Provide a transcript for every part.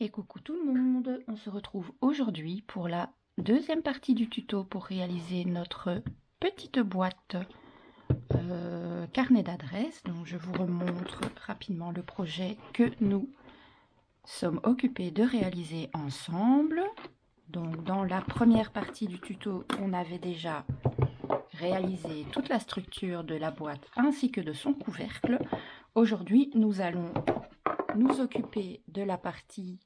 Et coucou tout le monde, on se retrouve aujourd'hui pour la deuxième partie du tuto pour réaliser notre petite boîte carnet d'adresses. Donc je vous remontre rapidement le projet que nous sommes occupés de réaliser ensemble. Donc dans la première partie du tuto, on avait déjà réalisé toute la structure de la boîte ainsi que de son couvercle. Aujourd'hui, nous allons nous occuper de la partie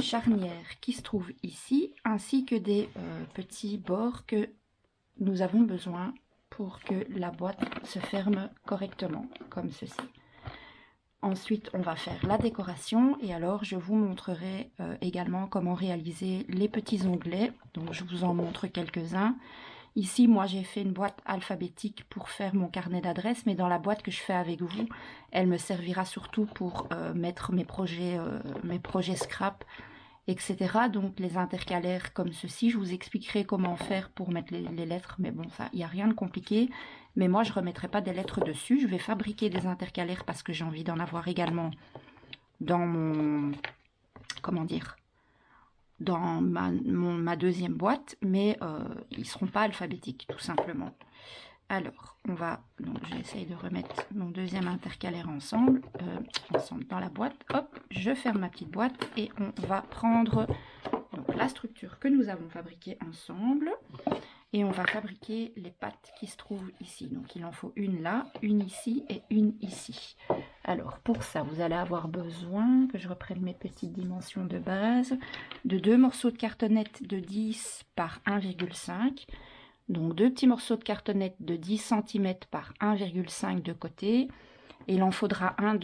charnière qui se trouve ici, ainsi que des petits bords que nous avons besoin pour que la boîte se ferme correctement, comme ceci. Ensuite, on va faire la décoration et alors je vous montrerai également comment réaliser les petits onglets. Donc je vous en montre quelques-uns. Ici, moi, j'ai fait une boîte alphabétique pour faire mon carnet d'adresses, mais dans la boîte que je fais avec vous, elle me servira surtout pour mettre mes projets scrap, etc. Donc, les intercalaires comme ceci, je vous expliquerai comment faire pour mettre les lettres, mais bon, ça, il n'y a rien de compliqué. Mais moi, je ne remettrai pas des lettres dessus. Je vais fabriquer des intercalaires parce que j'ai envie d'en avoir également dans mon... comment dire, dans ma deuxième boîte, mais ils ne seront pas alphabétiques, tout simplement. Alors, on va, donc j'essaye de remettre mon deuxième intercalaire ensemble dans la boîte. Hop, je ferme ma petite boîte et on va prendre donc, la structure que nous avons fabriquée ensemble. Et on va fabriquer les pattes qui se trouvent ici. Donc il en faut une là, une ici et une ici. Alors pour ça, vous allez avoir besoin, que je reprenne mes petites dimensions de base, de 2 morceaux de cartonnette de 10 par 1,5. Donc 2 petits morceaux de cartonnette de 10 cm par 1,5 de côté. Et il en faudra un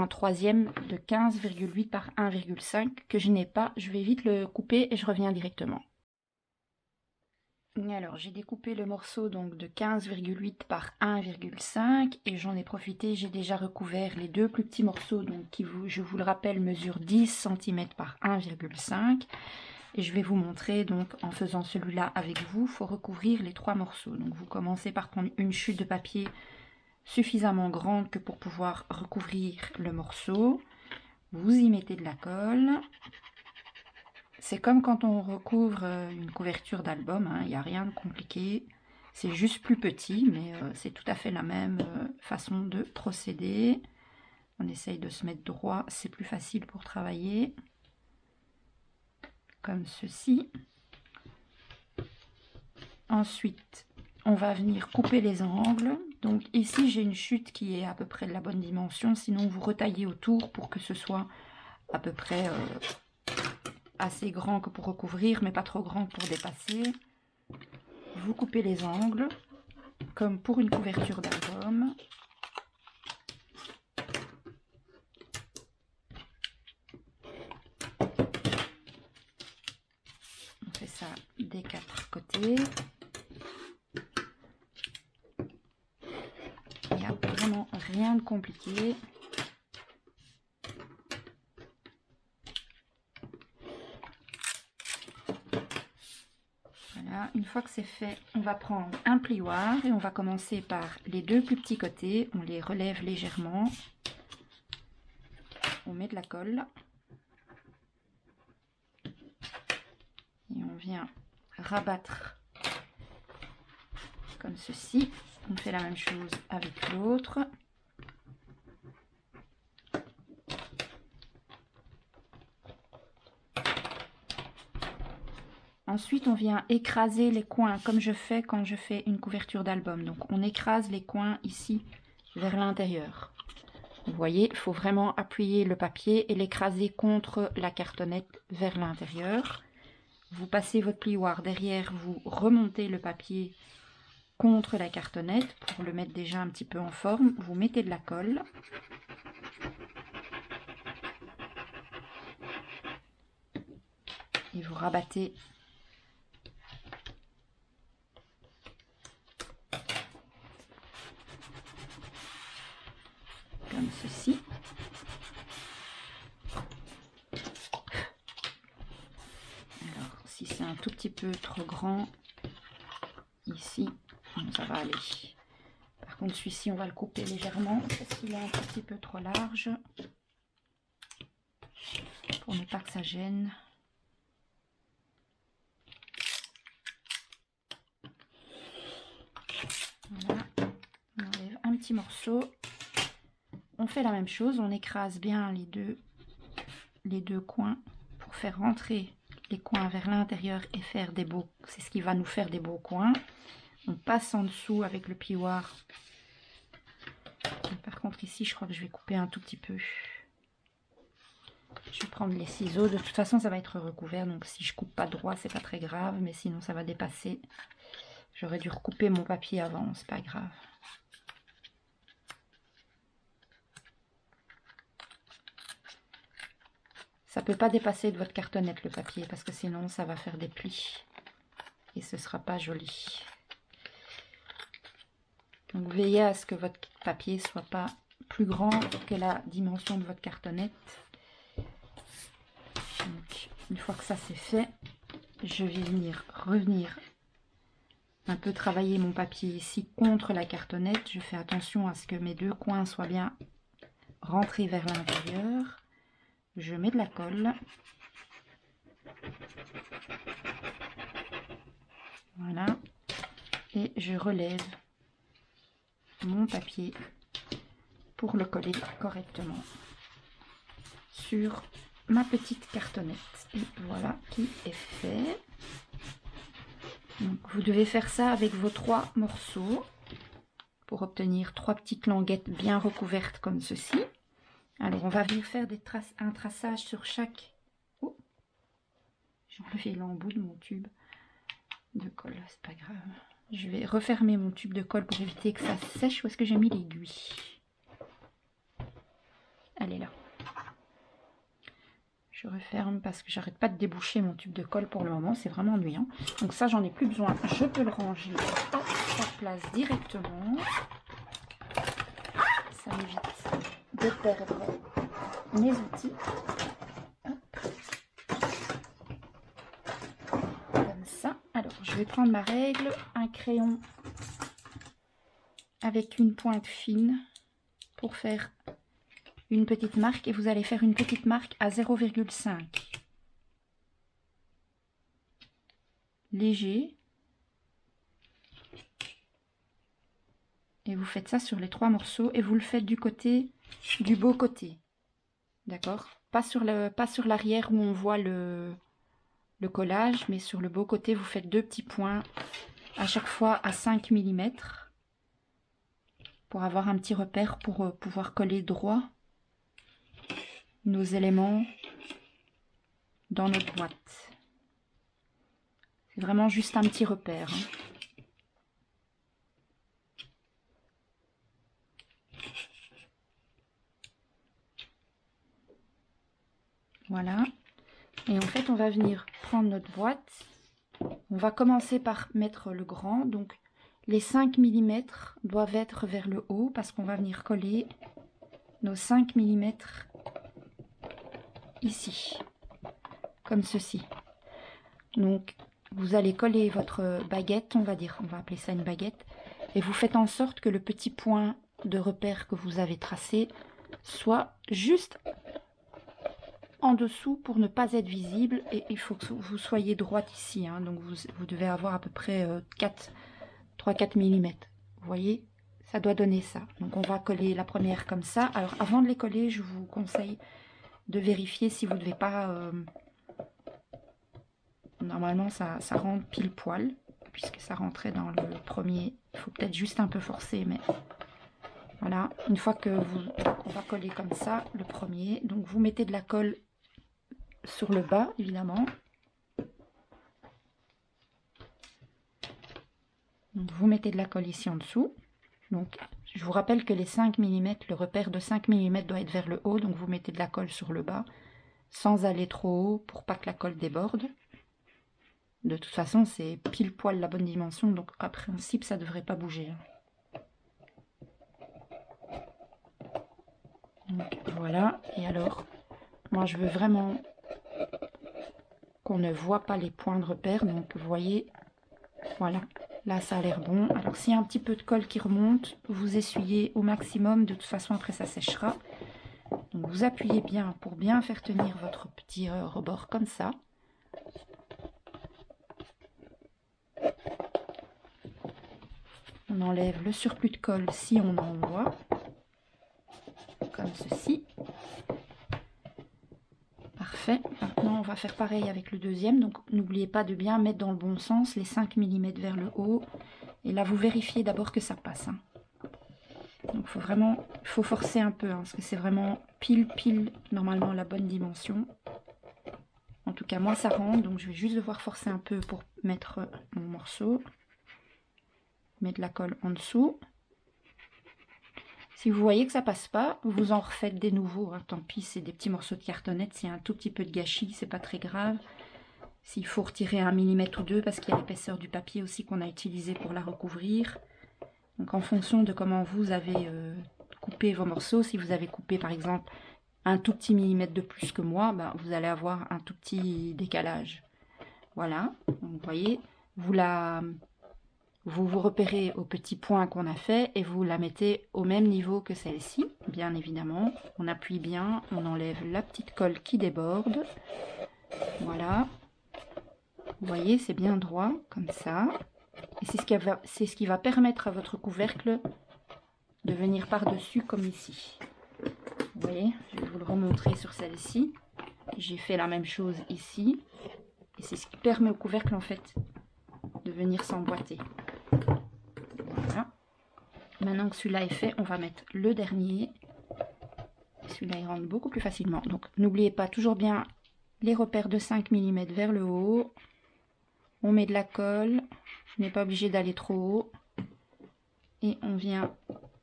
troisième de 15,8 par 1,5 que je n'ai pas. Je vais vite le couper et je reviens directement. Alors j'ai découpé le morceau donc de 15,8 par 1,5 et j'en ai profité, j'ai déjà recouvert les deux plus petits morceaux donc qui je vous le rappelle mesurent 10 cm par 1,5 et je vais vous montrer donc en faisant celui-là avec vous, il faut recouvrir les 3 morceaux. Donc vous commencez par prendre une chute de papier suffisamment grande que pour pouvoir recouvrir le morceau, vous y mettez de la colle. C'est comme quand on recouvre une couverture d'album, hein, il n'y a rien de compliqué. C'est juste plus petit, mais c'est tout à fait la même façon de procéder. On essaye de se mettre droit, c'est plus facile pour travailler. Comme ceci. Ensuite, on va venir couper les angles. Donc ici, j'ai une chute qui est à peu près de la bonne dimension. Sinon, vous retaillez autour pour que ce soit à peu près... assez grand que pour recouvrir, mais pas trop grand pour dépasser. Vous coupez les angles, comme pour une couverture d'album. On fait ça des 4 côtés. Il n'y a vraiment rien de compliqué. Voilà, une fois que c'est fait, on va prendre un plioir et on va commencer par les deux plus petits côtés. On les relève légèrement. On met de la colle. Et on vient rabattre comme ceci. On fait la même chose avec l'autre. Ensuite, on vient écraser les coins, comme je fais quand je fais une couverture d'album. Donc, on écrase les coins ici, vers l'intérieur. Vous voyez, il faut vraiment appuyer le papier et l'écraser contre la cartonnette vers l'intérieur. Vous passez votre plioir derrière, vous remontez le papier contre la cartonnette pour le mettre déjà un petit peu en forme. Vous mettez de la colle. Et vous rabattez comme ceci. Alors, si c'est un tout petit peu trop grand, ici, ça va aller. Par contre, celui-ci, on va le couper légèrement parce qu'il est un tout petit peu trop large pour ne pas que ça gêne. Voilà, on enlève un petit morceau. On fait la même chose, on écrase bien les deux coins pour faire rentrer les coins vers l'intérieur et faire des beaux, c'est ce qui va nous faire des beaux coins. On passe en dessous avec le plioir. Par contre ici je crois que je vais couper un tout petit peu. Je vais prendre les ciseaux, de toute façon ça va être recouvert, donc si je coupe pas droit c'est pas très grave, mais sinon ça va dépasser. J'aurais dû recouper mon papier avant, c'est pas grave. Ça peut pas dépasser de votre cartonnette le papier, parce que sinon ça va faire des plis. Et ce sera pas joli. Donc veillez à ce que votre papier soit pas plus grand que la dimension de votre cartonnette. Donc, une fois que ça c'est fait, je vais revenir un peu travailler mon papier ici contre la cartonnette. Je fais attention à ce que mes deux coins soient bien rentrés vers l'intérieur. Je mets de la colle. Voilà. Et je relève mon papier pour le coller correctement sur ma petite cartonnette. Et voilà qui est fait. Donc, vous devez faire ça avec vos 3 morceaux pour obtenir 3 petites languettes bien recouvertes comme ceci. Alors on va venir faire un traçage sur chaque... Oh, j'ai enlevé l'embout de mon tube de colle, c'est pas grave. Je vais refermer mon tube de colle pour éviter que ça sèche. Où est-ce que j'ai mis l'aiguille? Elle est là. Je referme parce que j'arrête pas de déboucher mon tube de colle pour le moment, c'est vraiment ennuyant. Donc ça, j'en ai plus besoin. Je peux le ranger à sa place directement. Ça m'évite de perdre mes outils. Hop. Comme ça. Alors, je vais prendre ma règle, un crayon avec une pointe fine pour faire une petite marque, et vous allez faire une petite marque à 0,5. Léger. Et vous faites ça sur les 3 morceaux et vous le faites du côté du beau côté. D'accord? Pas sur l'arrière où on voit le collage, mais sur le beau côté, vous faites 2 petits points à chaque fois à 5 mm pour avoir un petit repère pour pouvoir coller droit nos éléments dans notre boîte. C'est vraiment juste un petit repère. Voilà. Et en fait, on va venir prendre notre boîte. On va commencer par mettre le grand. Donc, les 5 mm doivent être vers le haut parce qu'on va venir coller nos 5 mm ici, comme ceci. Donc, vous allez coller votre baguette, on va appeler ça une baguette, et vous faites en sorte que le petit point de repère que vous avez tracé soit juste en dessous pour ne pas être visible, et il faut que vous soyez droite ici, hein, donc vous devez avoir à peu près 3-4 mm. Vous voyez, ça doit donner ça. Donc on va coller la première comme ça. Alors avant de les coller, je vous conseille de vérifier si vous ne devez pas... Normalement ça rentre pile poil, puisque ça rentrait dans le premier. Il faut peut-être juste un peu forcer, mais... Voilà, une fois que on va coller comme ça, le premier. Donc vous mettez de la colle sur le bas, évidemment. Donc vous mettez de la colle ici en dessous. Donc je vous rappelle que les 5 mm, le repère de 5 mm doit être vers le haut. Donc vous mettez de la colle sur le bas, sans aller trop haut, pour pas que la colle déborde. De toute façon, c'est pile poil la bonne dimension. Donc à principe, ça ne devrait pas bouger. Donc, voilà, et alors, moi je veux vraiment qu'on ne voit pas les points de repère, donc vous voyez, voilà, là ça a l'air bon. Alors s'il y a un petit peu de colle qui remonte, vous essuyez au maximum, de toute façon après ça séchera. Donc vous appuyez bien pour bien faire tenir votre petit rebord comme ça. On enlève le surplus de colle si on en voit, comme ceci. Parfait. Maintenant, on va faire pareil avec le deuxième. Donc, n'oubliez pas de bien mettre dans le bon sens les 5 mm vers le haut. Et là, vous vérifiez d'abord que ça passe. Hein. Donc, il faut forcer un peu, hein, parce que c'est vraiment pile, normalement, la bonne dimension. En tout cas, moi, ça rentre. Donc, je vais juste devoir forcer un peu pour mettre mon morceau. Mettre la colle en dessous. Si vous voyez que ça passe pas, vous en refaites des nouveaux. Hein. Tant pis, c'est des petits morceaux de cartonnette. S'il y a un tout petit peu de gâchis, c'est pas très grave. S'il faut retirer 1 mm ou 2, parce qu'il y a l'épaisseur du papier aussi qu'on a utilisé pour la recouvrir. Donc en fonction de comment vous avez coupé vos morceaux, si vous avez coupé par exemple un tout petit millimètre de plus que moi, ben, vous allez avoir un tout petit décalage. Voilà, donc, vous voyez, vous repérez au petit point qu'on a fait et vous la mettez au même niveau que celle-ci, bien évidemment. On appuie bien, on enlève la petite colle qui déborde. Voilà. Vous voyez, c'est bien droit, comme ça. Et c'est ce qui va permettre à votre couvercle de venir par-dessus, comme ici. Vous voyez, je vais vous le remontrer sur celle-ci. J'ai fait la même chose ici. Et c'est ce qui permet au couvercle, en fait, de venir s'emboîter. Voilà. Maintenant que celui-là est fait, on va mettre le dernier. Celui-là, il rentre beaucoup plus facilement. Donc, n'oubliez pas toujours bien les repères de 5 mm vers le haut. On met de la colle. On n'est pas obligé d'aller trop haut. Et on vient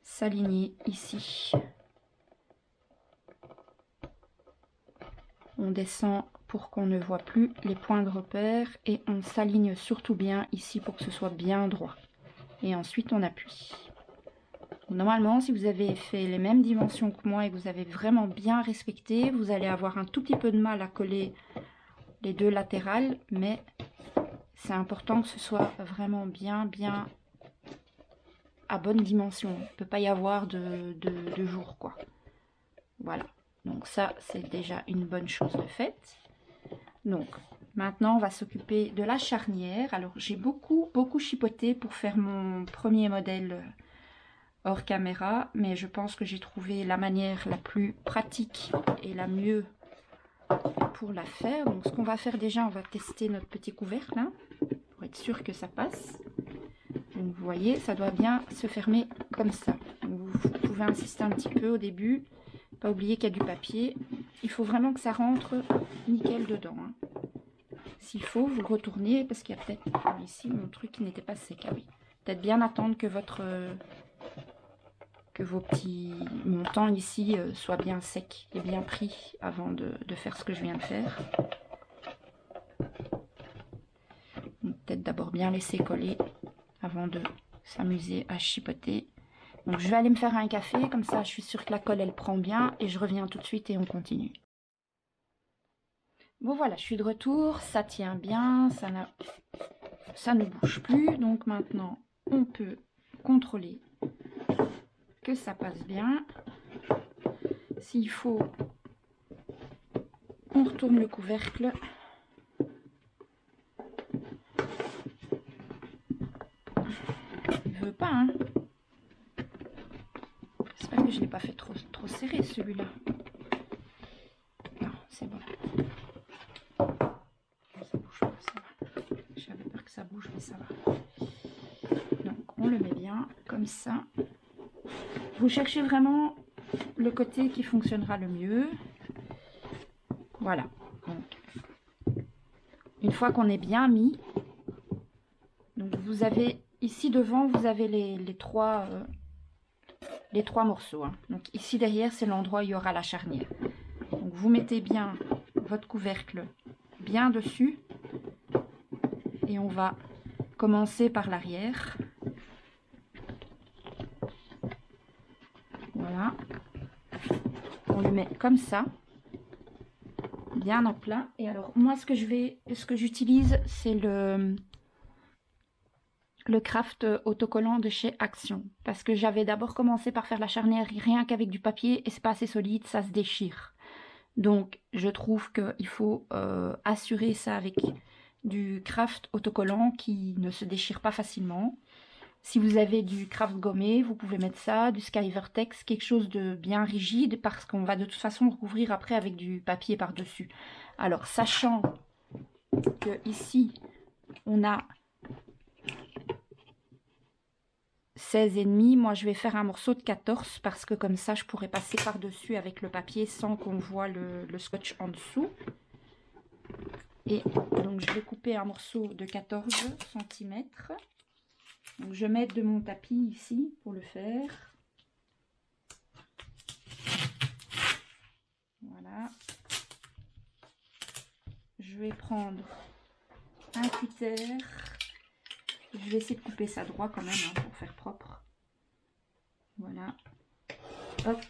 s'aligner ici. On descend pour qu'on ne voit plus les points de repère. Et on s'aligne surtout bien ici pour que ce soit bien droit. Et ensuite, on appuie. Normalement, si vous avez fait les mêmes dimensions que moi et que vous avez vraiment bien respecté, vous allez avoir un tout petit peu de mal à coller les deux latérales. Mais c'est important que ce soit vraiment bien à bonne dimension. Il ne peut pas y avoir de jour, quoi. Voilà. Donc ça, c'est déjà une bonne chose de faite. Donc, maintenant, on va s'occuper de la charnière. Alors, j'ai beaucoup chipoté pour faire mon premier modèle hors caméra, mais je pense que j'ai trouvé la manière la plus pratique et la mieux pour la faire. Donc, ce qu'on va faire déjà, on va tester notre petit couvercle, hein, pour être sûr que ça passe. Donc, vous voyez, ça doit bien se fermer comme ça. Donc, vous pouvez insister un petit peu au début. Pas oublier qu'il y a du papier. Il faut vraiment que ça rentre nickel dedans. Hein. S'il faut, vous le retournez parce qu'il y a peut-être ici mon truc qui n'était pas sec. Ah oui. Peut-être bien attendre que vos petits montants ici soient bien secs et bien pris avant de faire ce que je viens de faire. Peut-être d'abord bien laisser coller avant de s'amuser à chipoter. Donc je vais aller me faire un café, comme ça je suis sûre que la colle elle prend bien et je reviens tout de suite et on continue. Bon voilà, je suis de retour, ça tient bien, ça ne bouge plus. Donc maintenant on peut contrôler que ça passe bien. S'il faut, on retourne le couvercle. Il veut pas, hein. J'espère que je ne l'ai pas fait trop serré celui-là. Non, c'est bon. Ça bouge pas, ça va. J'avais peur que ça bouge, mais ça va. Donc on le met bien comme ça. Vous cherchez vraiment le côté qui fonctionnera le mieux. Voilà. Donc, une fois qu'on est bien mis, donc vous avez ici devant, vous avez les trois morceaux. Hein. Donc ici derrière, c'est l'endroit où il y aura la charnière. Donc vous mettez bien votre couvercle bien dessus. Et on va commencer par l'arrière. Voilà. On le met comme ça. Bien en plat. Et alors moi ce que j'utilise, c'est le craft autocollant de chez Action. Parce que j'avais d'abord commencé par faire la charnière rien qu'avec du papier et c'est pas assez solide, ça se déchire. Donc je trouve qu'il faut assurer ça avec du craft autocollant qui ne se déchire pas facilement. Si vous avez du craft gommé, vous pouvez mettre ça, du Sky Vertex, quelque chose de bien rigide parce qu'on va de toute façon recouvrir après avec du papier par-dessus. Alors sachant que ici on a 16,5, moi je vais faire un morceau de 14 parce que comme ça je pourrais passer par-dessus avec le papier sans qu'on voit le scotch en dessous. Et donc je vais couper un morceau de 14 cm. Donc je mets de mon tapis ici pour le faire. Voilà. Je vais prendre un cutter. Je vais essayer de couper ça droit quand même hein, pour faire propre. Voilà. Hop.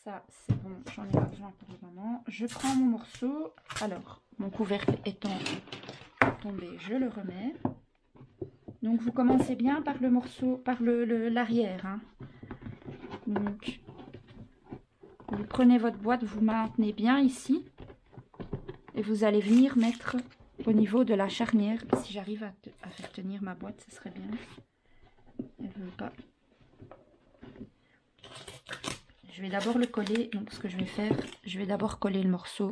Ça c'est bon, j'en ai pas besoin pour le moment. Je prends mon morceau. Alors, mon couvercle étant tombé, je le remets. Donc vous commencez bien par le morceau, par l'arrière. Hein. Donc vous prenez votre boîte, vous maintenez bien ici. Et vous allez venir mettre au niveau de la charnière. Si j'arrive à faire tenir ma boîte, ce serait bien. Elle veut pas. Je vais d'abord le coller. Donc ce que je vais faire, je vais d'abord coller le morceau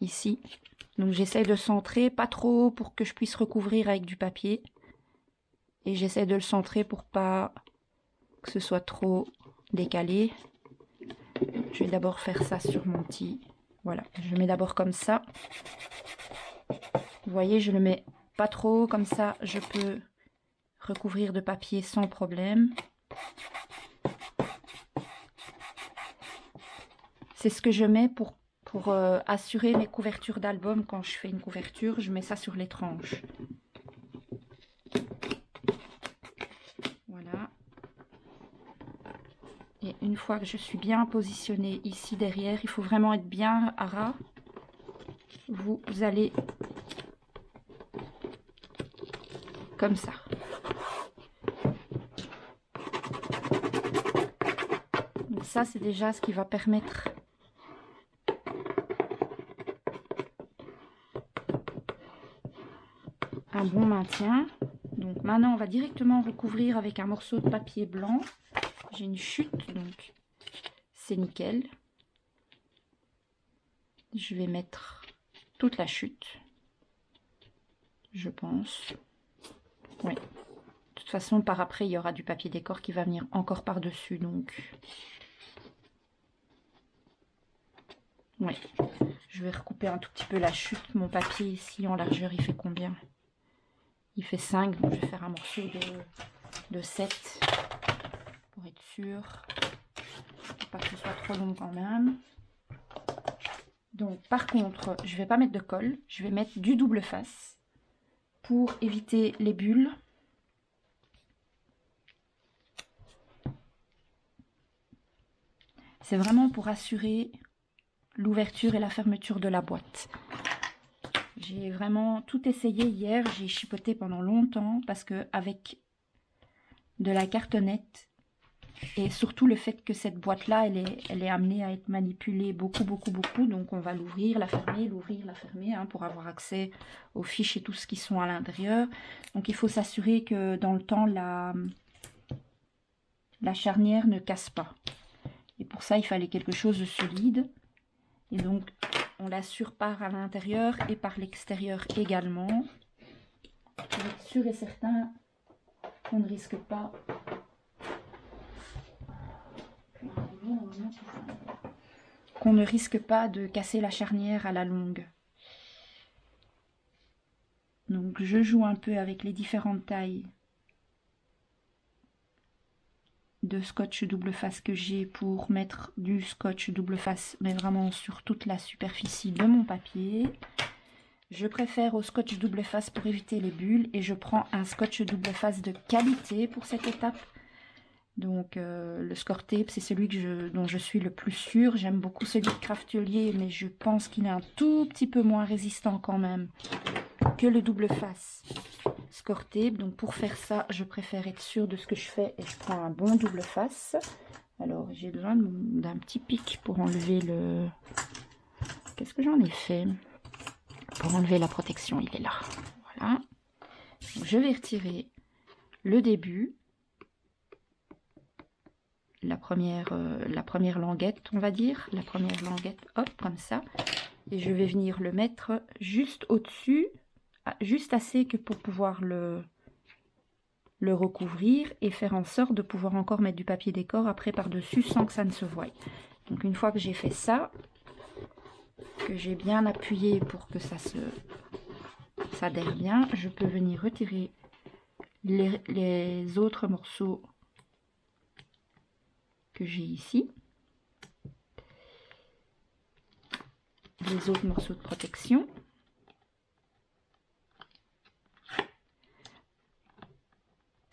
ici. Donc j'essaie de centrer, pas trop pour que je puisse recouvrir avec du papier. Et j'essaie de le centrer pour pas que ce soit trop décalé. Je vais d'abord faire ça sur mon petit... Voilà, je le mets d'abord comme ça. Vous voyez, je le mets pas trop, comme ça je peux recouvrir de papier sans problème. C'est ce que je mets pour assurer mes couvertures d'album. Quand je fais une couverture, je mets ça sur les tranches. Voilà. Et une fois que je suis bien positionnée ici derrière, il faut vraiment être bien à ras. Vous allez comme ça. Donc ça, c'est déjà ce qui va permettre un bon maintien. Donc maintenant, on va directement recouvrir avec un morceau de papier blanc. J'ai une chute, donc c'est nickel. Je vais mettre toute la chute, je pense. Oui. De toute façon, par après, il y aura du papier décor qui va venir encore par-dessus, donc... Oui. Je vais recouper un tout petit peu la chute. Mon papier ici, en largeur, il fait combien? Il fait 5, donc je vais faire un morceau de 7 pour être sûr. Pour pas que ce soit trop long quand même. Donc, par contre, je vais pas mettre de colle. Je vais mettre du double face pour éviter les bulles. C'est vraiment pour assurer l'ouverture et la fermeture de la boîte. J'ai vraiment tout essayé hier, j'ai chipoté pendant longtemps parce que avec de la cartonnette et surtout le fait que cette boîte là elle est amenée à être manipulée beaucoup, donc on va l'ouvrir, la fermer, l'ouvrir, la fermer hein, pour avoir accès aux fiches et tout ce qui sont à l'intérieur. Donc il faut s'assurer que dans le temps la charnière ne casse pas. Et pour ça il fallait quelque chose de solide. Et donc on l'assure par à l'intérieur et par l'extérieur également. Pour être sûr et certain qu'on ne risque pas de casser la charnière à la longue. Donc je joue un peu avec les différentes tailles de scotch double face que j'ai pour mettre du scotch double face mais vraiment sur toute la superficie de mon papier. Je préfère au scotch double face pour éviter les bulles et je prends un scotch double face de qualité pour cette étape. Donc le Score Tape, c'est celui dont je suis le plus sûre. J'aime beaucoup celui de Craftelier mais je pense qu'il est un tout petit peu moins résistant quand même que le double face score tape. Donc pour faire ça, je préfère être sûre de ce que je fais et je prends un bon double face. Alors j'ai besoin d'un petit pic pour enlever le... Qu'est-ce que j'en ai fait? Pour enlever la protection, il est là. Voilà. Donc, je vais retirer le début. La première languette, on va dire. La première languette, hop, comme ça. Et je vais venir le mettre juste au-dessus, juste assez que pour pouvoir le recouvrir et faire en sorte de pouvoir encore mettre du papier décor après par-dessus sans que ça ne se voie. Donc une fois que j'ai fait ça, que j'ai bien appuyé pour que ça adhère bien, je peux venir retirer les autres morceaux que j'ai ici. Les autres morceaux de protection.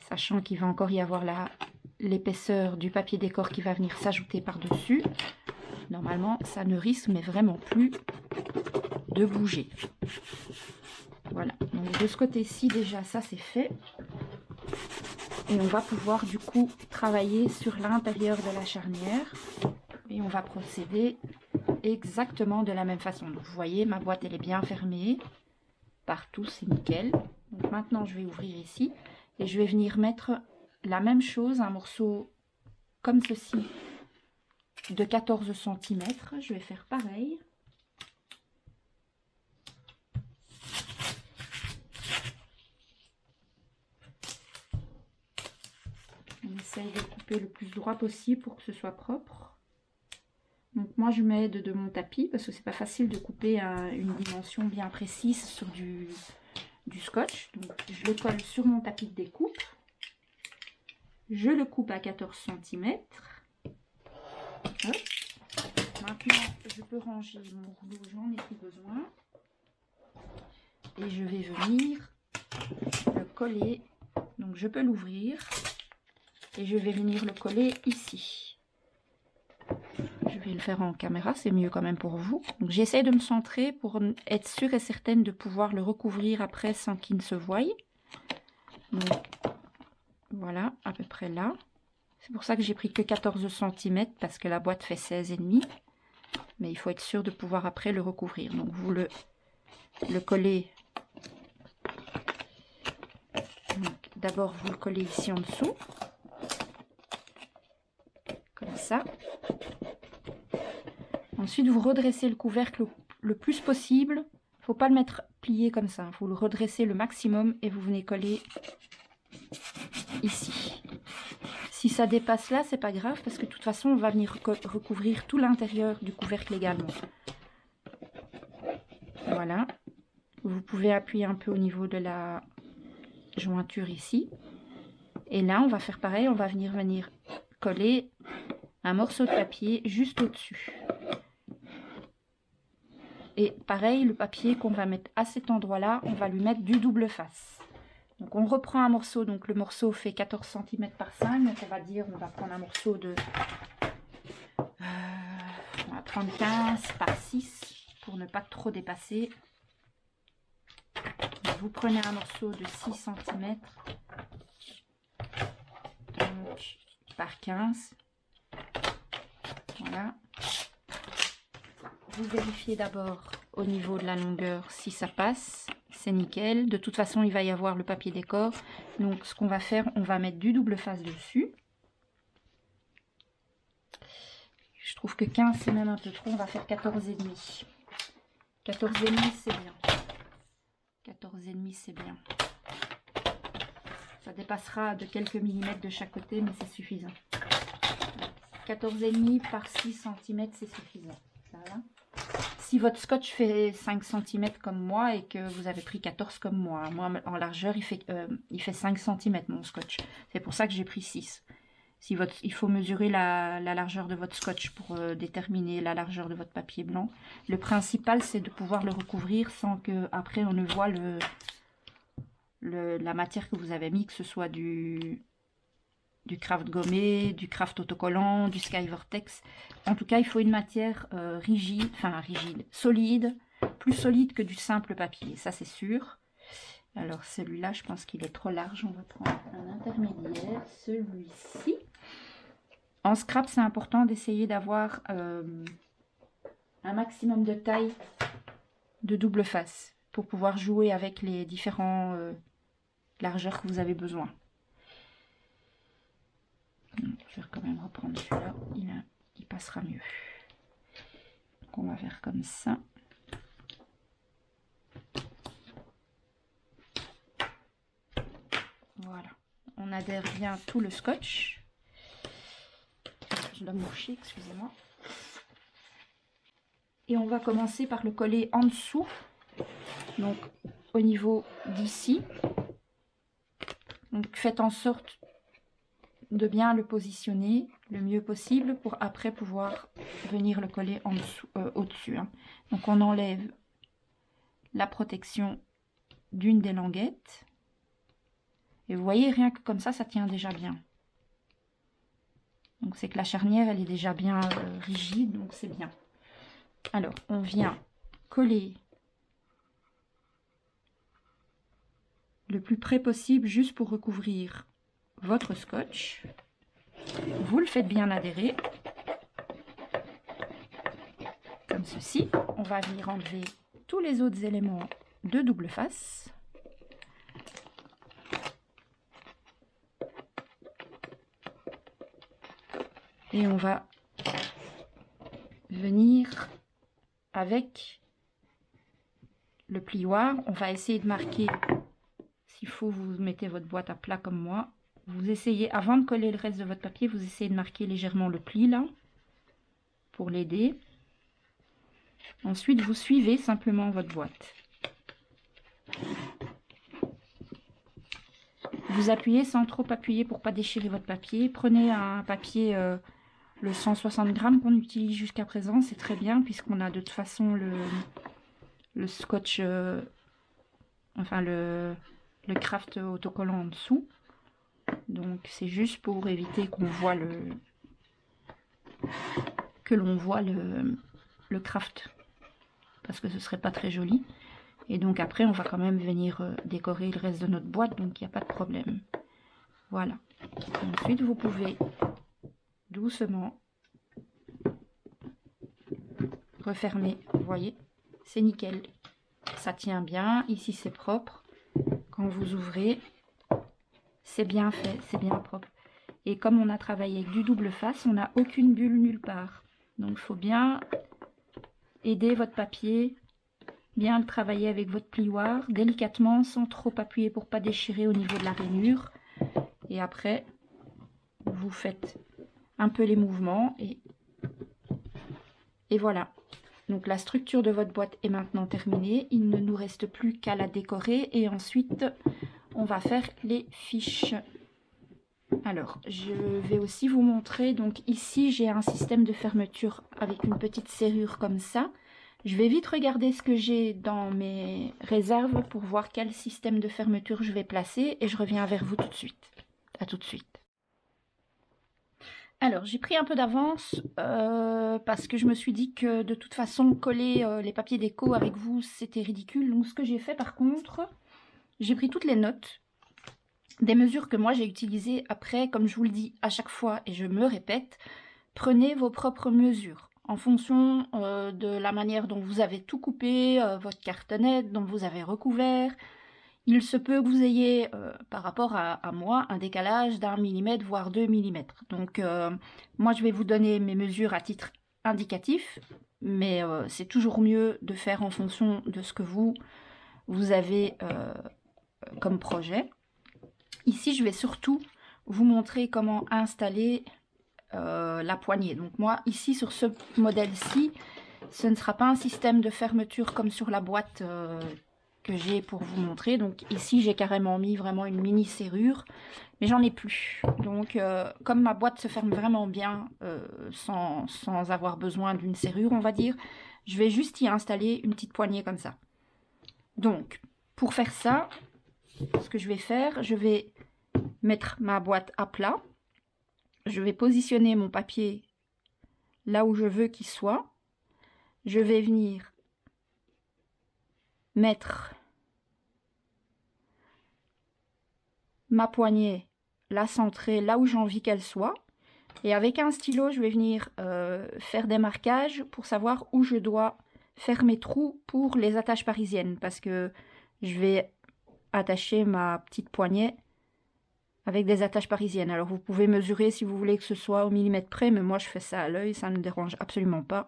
Sachant qu'il va encore y avoir l'épaisseur du papier décor qui va venir s'ajouter par-dessus. Normalement, ça ne risque mais vraiment plus de bouger. Voilà, donc de ce côté-ci déjà, ça c'est fait. Et on va pouvoir du coup travailler sur l'intérieur de la charnière. Et on va procéder exactement de la même façon. Donc vous voyez, ma boîte elle est bien fermée. Partout, c'est nickel. Donc maintenant, je vais ouvrir ici. Et je vais venir mettre la même chose, un morceau comme ceci de 14 cm. Je vais faire pareil. On essaye de couper le plus droit possible pour que ce soit propre. Donc moi je m'aide de mon tapis parce que c'est pas facile de couper une dimension bien précise sur du scotch. Donc je le colle sur mon tapis de découpe. Je le coupe à 14 cm. Maintenant je peux ranger mon rouleau, j'en ai plus besoin. Et je vais venir le coller. Donc je peux l'ouvrir. Et je vais venir le coller ici. Je vais le faire en caméra, c'est mieux quand même pour vous. Donc j'essaie de me centrer pour être sûre et certaine de pouvoir le recouvrir après sans qu'il ne se voie. Donc voilà, à peu près là. C'est pour ça que j'ai pris que 14 cm parce que la boîte fait 16,5. Mais il faut être sûr de pouvoir après le recouvrir. Donc vous le collez. D'abord vous le collez ici en dessous. Comme ça. Ensuite, vous redressez le couvercle le plus possible. Il ne faut pas le mettre plié comme ça. Il faut le redresser le maximum et vous venez coller ici. Si ça dépasse là, c'est pas grave parce que de toute façon, on va venir recouvrir tout l'intérieur du couvercle également. Voilà. Vous pouvez appuyer un peu au niveau de la jointure ici. Et là, on va faire pareil. On va venir coller un morceau de papier juste au-dessus. Et pareil, le papier qu'on va mettre à cet endroit-là, on va lui mettre du double face. Donc on reprend un morceau, donc le morceau fait 14 cm par 5, donc on va prendre un morceau de... on va prendre 15 par 6 pour ne pas trop dépasser. Donc, vous prenez un morceau de 6 cm donc, par 15. Voilà. Vous vérifiez d'abord au niveau de la longueur si ça passe, c'est nickel. De toute façon, il va y avoir le papier décor. Donc, ce qu'on va faire, on va mettre du double face dessus. Je trouve que 15, c'est même un peu trop. On va faire 14,5. 14,5, c'est bien. 14,5, c'est bien. Ça dépassera de quelques millimètres de chaque côté, mais c'est suffisant. 14,5 par 6 cm, c'est suffisant. Ça va. Si votre scotch fait 5 cm comme moi et que vous avez pris 14 comme moi, en largeur il fait 5 cm mon scotch. C'est pour ça que j'ai pris 6. Il faut mesurer la largeur de votre scotch pour déterminer la largeur de votre papier blanc. Le principal c'est de pouvoir le recouvrir sans que après on ne voit la matière que vous avez mis, que ce soit du craft gommé, du craft autocollant, du Skyvortex. En tout cas, il faut une matière rigide, solide, plus solide que du simple papier, ça c'est sûr. Alors celui-là, je pense qu'il est trop large. On va prendre un intermédiaire, celui-ci. En scrap, c'est important d'essayer d'avoir un maximum de taille de double face pour pouvoir jouer avec les différents largeurs que vous avez besoin. Je vais quand même reprendre celui-là, il passera mieux. Donc on va faire comme ça. Voilà, on adhère bien tout le scotch. Je dois moucher, excusez-moi. Et on va commencer par le coller en dessous, donc au niveau d'ici. Donc faites en sorte de bien le positionner le mieux possible pour après pouvoir venir le coller en dessous, au-dessus. Hein. Donc on enlève la protection d'une des languettes. Et vous voyez, rien que comme ça tient déjà bien. Donc c'est que la charnière, elle est déjà bien rigide, donc c'est bien. Alors, on vient coller le plus près possible juste pour recouvrir votre scotch. Vous le faites bien adhérer. Comme ceci. On va venir enlever tous les autres éléments de double face. Et on va venir avec le plioir. On va essayer de marquer, s'il faut, vous mettez votre boîte à plat comme moi. Vous essayez, avant de coller le reste de votre papier, vous essayez de marquer légèrement le pli là, pour l'aider. Ensuite, vous suivez simplement votre boîte. Vous appuyez sans trop appuyer pour pas déchirer votre papier. Prenez un papier, le 160 grammes qu'on utilise jusqu'à présent, c'est très bien puisqu'on a de toute façon le scotch, enfin le craft autocollant en dessous. Donc c'est juste pour éviter qu'on voit l'on voit le craft, parce que ce serait pas très joli. Et donc après on va quand même venir décorer le reste de notre boîte, donc il n'y a pas de problème. Voilà. Ensuite vous pouvez doucement refermer, vous voyez, c'est nickel, ça tient bien, ici c'est propre, quand vous ouvrez, c'est bien fait, c'est bien propre. Et comme on a travaillé avec du double face, on n'a aucune bulle nulle part. Donc il faut bien aider votre papier, bien le travailler avec votre plioir, délicatement, sans trop appuyer pour pas déchirer au niveau de la rainure. Et après, vous faites un peu les mouvements et voilà. Donc la structure de votre boîte est maintenant terminée. Il ne nous reste plus qu'à la décorer et ensuite on va faire les fiches. Alors je vais aussi vous montrer, donc ici j'ai un système de fermeture avec une petite serrure comme ça. Je vais vite regarder ce que j'ai dans mes réserves pour voir quel système de fermeture je vais placer et je reviens vers vous tout de suite. À tout de suite. Alors, j'ai pris un peu d'avance parce que je me suis dit que de toute façon, coller les papiers déco avec vous, c'était ridicule. Donc, ce que j'ai fait par contre, j'ai pris toutes les notes des mesures que moi j'ai utilisées. Après, comme je vous le dis à chaque fois et je me répète, prenez vos propres mesures en fonction de la manière dont vous avez tout coupé, votre cartonnette, dont vous avez recouvert. Il se peut que vous ayez, par rapport à moi, un décalage d'1 mm, voire 2 mm. Donc, moi, je vais vous donner mes mesures à titre indicatif, mais c'est toujours mieux de faire en fonction de ce que vous avez comme projet. Ici, je vais surtout vous montrer comment installer la poignée. Donc, moi, ici, sur ce modèle-ci, ce ne sera pas un système de fermeture comme sur la boîte que j'ai pour vous montrer. Donc ici j'ai carrément mis vraiment une mini serrure, mais j'en ai plus. Donc comme ma boîte se ferme vraiment bien sans avoir besoin d'une serrure, on va dire, je vais juste y installer une petite poignée comme ça. Donc pour faire ça, ce que je vais faire, je vais mettre ma boîte à plat, je vais positionner mon papier là où je veux qu'il soit, je vais venir mettre ma poignée, la centrer là où j'ai envie qu'elle soit. Et avec un stylo, je vais venir faire des marquages pour savoir où je dois faire mes trous pour les attaches parisiennes. Parce que je vais attacher ma petite poignée avec des attaches parisiennes. Alors vous pouvez mesurer si vous voulez que ce soit au millimètre près, mais moi je fais ça à l'œil, ça ne me dérange absolument pas.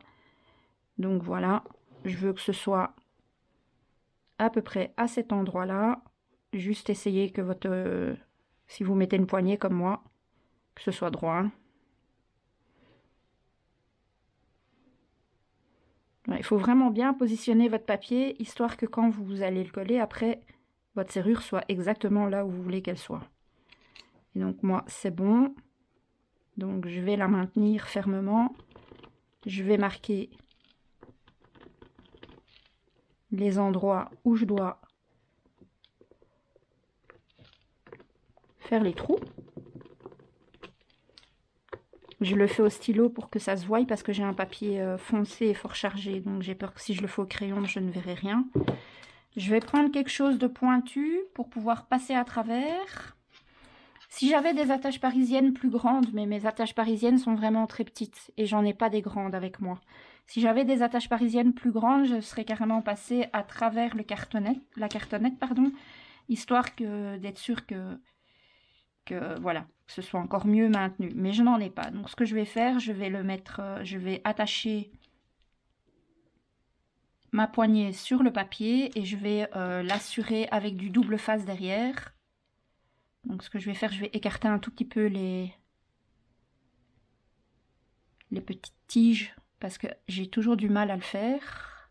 Donc voilà, je veux que ce soit à peu près à cet endroit-là. Juste essayer que votre... si vous mettez une poignée comme moi, que ce soit droit. Hein. Ouais, il faut vraiment bien positionner votre papier, histoire que quand vous allez le coller, après, votre serrure soit exactement là où vous voulez qu'elle soit. Et donc moi, c'est bon. Donc je vais la maintenir fermement. Je vais marquer les endroits où je dois faire les trous. Je le fais au stylo pour que ça se voie parce que j'ai un papier foncé et fort chargé. Donc j'ai peur que si je le fais au crayon, je ne verrai rien. Je vais prendre quelque chose de pointu pour pouvoir passer à travers. Si j'avais des attaches parisiennes plus grandes, mais mes attaches parisiennes sont vraiment très petites et j'en ai pas des grandes avec moi. Si j'avais des attaches parisiennes plus grandes, je serais carrément passée à travers la cartonnette, pardon, histoire d'être sûre que voilà, que ce soit encore mieux maintenu. Mais je n'en ai pas. Donc ce que je vais faire, je vais le mettre, je vais attacher ma poignée sur le papier et je vais l'assurer avec du double face derrière. Donc ce que je vais faire, je vais écarter un tout petit peu les petites tiges parce que j'ai toujours du mal à le faire.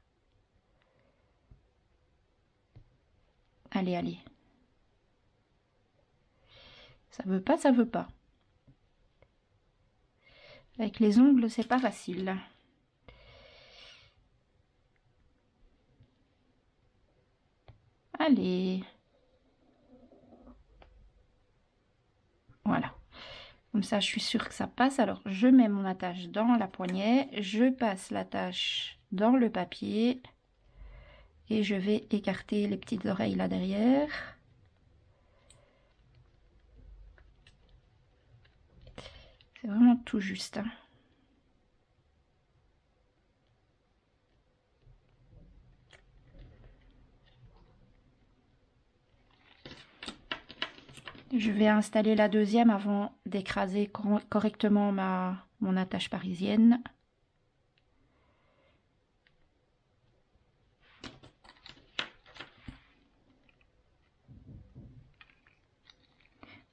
Allez, allez. Ça veut pas, ça veut pas. Avec les ongles, c'est pas facile. Allez. Voilà. Comme ça, je suis sûre que ça passe. Alors, je mets mon attache dans la poignée. Je passe l'attache dans le papier. Et je vais écarter les petites oreilles là derrière. C'est vraiment tout juste. Hein. Je vais installer la deuxième avant d'écraser correctement mon attache parisienne.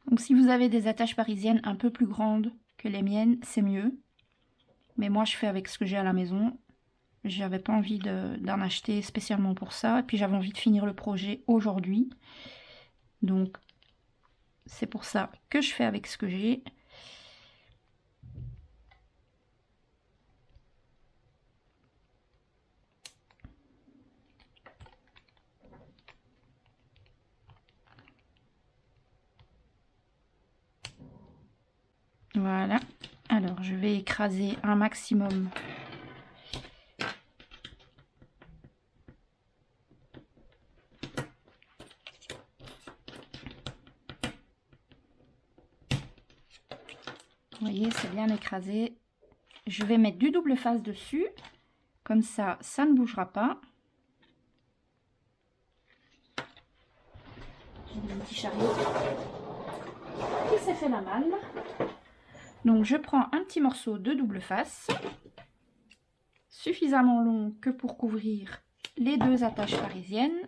Donc si vous avez des attaches parisiennes un peu plus grandes que les miennes, c'est mieux. Mais moi je fais avec ce que j'ai à la maison. J'avais pas envie d'en acheter spécialement pour ça. Et puis j'avais envie de finir le projet aujourd'hui. Donc c'est pour ça que je fais avec ce que j'ai. Voilà. Alors je vais écraser un maximum. Vous voyez, c'est bien écrasé. Je vais mettre du double face dessus. Comme ça, ça ne bougera pas. J'ai un petit chariot qui s'est fait la malle. Donc je prends un petit morceau de double face, suffisamment long que pour couvrir les deux attaches parisiennes.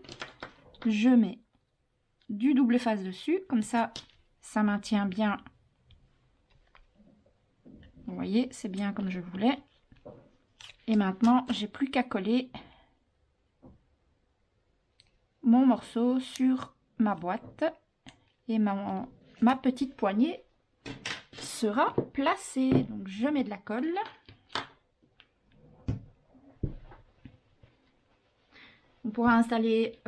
Je mets du double face dessus, comme ça, ça maintient bien. Vous voyez, c'est bien comme je voulais. Et maintenant, j'ai plus qu'à coller mon morceau sur ma boîte et ma petite poignée sera placée. Donc je mets de la colle. On pourra installer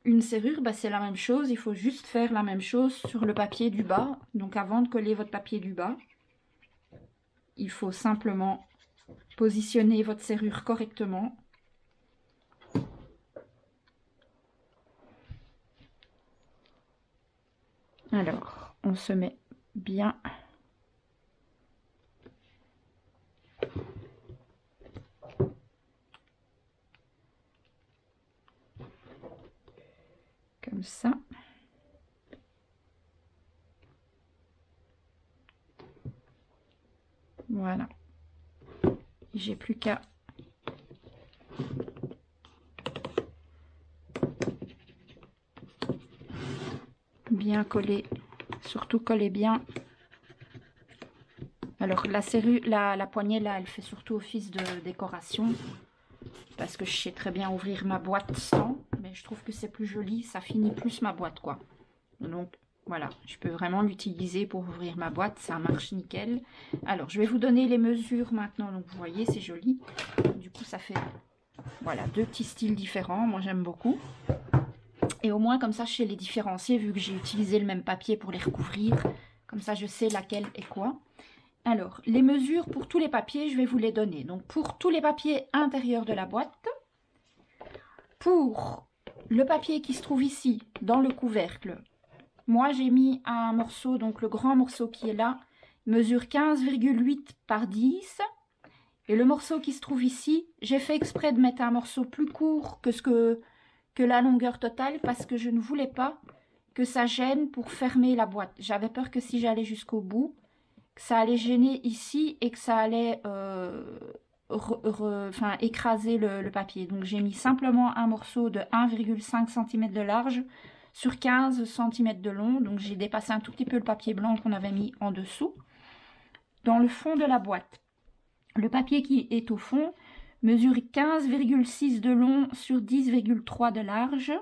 une serrure, bah, c'est la même chose. Il faut juste faire la même chose sur le papier du bas. Donc avant de coller votre papier du bas, il faut simplement positionner votre serrure correctement. on se met bien comme ça. Voilà. J'ai plus qu'à bien coller, surtout coller bien. Alors la serrure, la poignée là, elle fait surtout office de décoration parce que je sais très bien ouvrir ma boîte sans, mais je trouve que c'est plus joli, ça finit plus ma boîte quoi. Donc voilà, je peux vraiment l'utiliser pour ouvrir ma boîte, ça marche nickel. Alors je vais vous donner les mesures maintenant, donc vous voyez c'est joli. Du coup ça fait voilà 2 petits styles différents, moi j'aime beaucoup. Et au moins comme ça je sais les différencier vu que j'ai utilisé le même papier pour les recouvrir. Comme ça je sais laquelle est quoi. Alors les mesures pour tous les papiers je vais vous les donner. Donc pour tous les papiers intérieurs de la boîte, pour le papier qui se trouve ici dans le couvercle, moi j'ai mis un morceau, donc le grand morceau qui est là, mesure 15,8 par 10. Et le morceau qui se trouve ici, j'ai fait exprès de mettre un morceau plus court que la longueur totale parce que je ne voulais pas que ça gêne pour fermer la boîte. J'avais peur que si j'allais jusqu'au bout, que ça allait gêner ici et que ça allait écraser le papier. Donc j'ai mis simplement un morceau de 1,5 cm de large sur 15 cm de long. Donc j'ai dépassé un tout petit peu le papier blanc qu'on avait mis en dessous. Dans le fond de la boîte, le papier qui est au fond mesure 15,6 de long sur 10,3 de large.